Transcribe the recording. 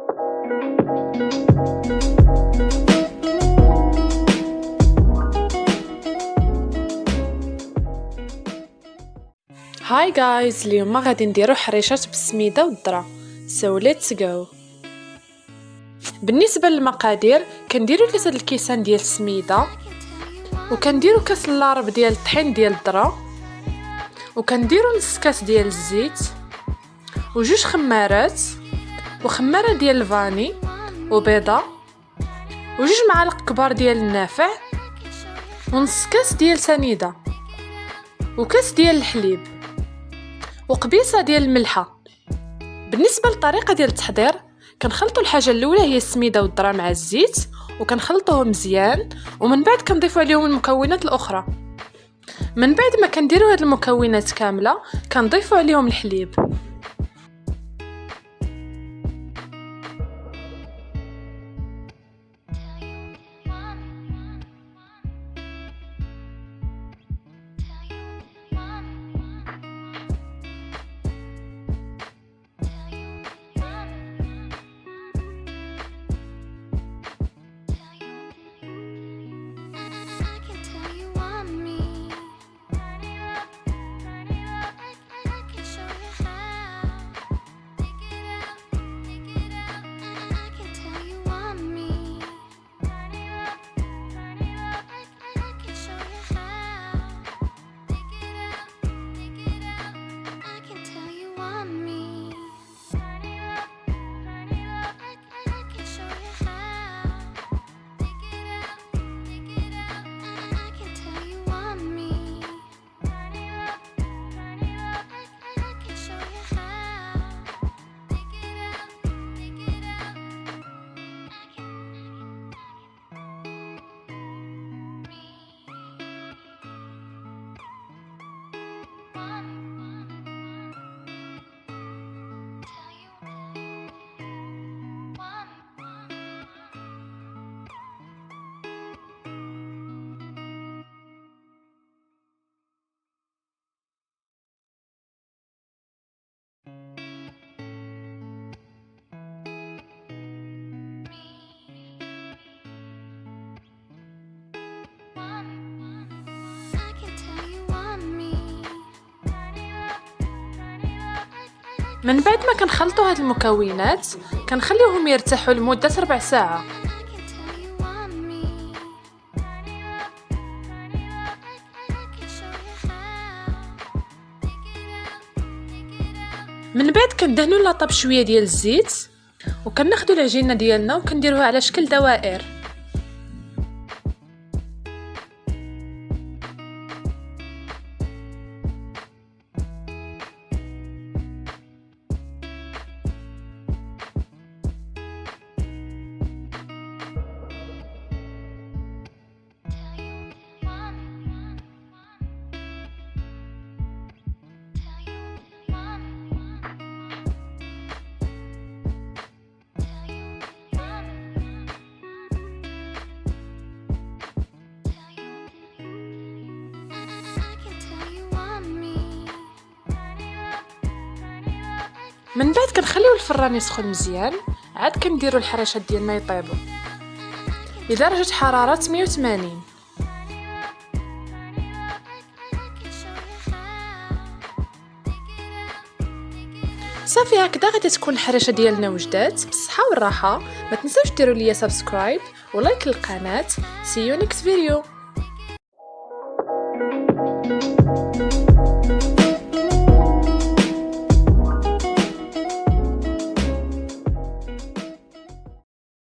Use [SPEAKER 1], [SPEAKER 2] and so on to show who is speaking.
[SPEAKER 1] هاي جايز، اليوم غادي نديرو حريشات بالسميده والذره. So let's go. بالنسبه للمقادير كنديرو 3 الكيسان ديال السميده، وكنديرو كاس الربع ديال الطحين ديال الذره، وكنديرو نص كاس ديال الزيت، وجوج خمارات، وخماره ديال الفاني، وبيضه، وجوج معالق كبار ديال النافع، ونص كاس ديال سنيده، وكاس ديال الحليب، وقبيصه ديال الملحه. بالنسبه للطريقه ديال التحضير، كنخلطوا الحاجه الاولى هي السميده والذره مع الزيت، وكنخلطوهم مزيان، ومن بعد كنضيفوا عليهم المكونات الاخرى. من بعد ما كنديروا هاد المكونات كامله كنضيفوا عليهم الحليب. من بعد ما كنخلطوا هاد المكونات كنخليوهم يرتاحوا لمده 4 ساعات. من بعد كندهنوا لاطاب شويه ديال الزيت، وكناخذوا العجينه ديالنا وكنديروها على شكل دوائر. من بعد كنخليو الفران يسخن مزيان، عاد كنديروا الحراشات ديالنا يطيبوا لدرجه حراره 180. صافي هكذا غادي تكون الحرشه ديالنا وجدات بالصحه والراحه. ما تنساوش ديروا ليا سبسكرايب ولايك للقناه. See you next video.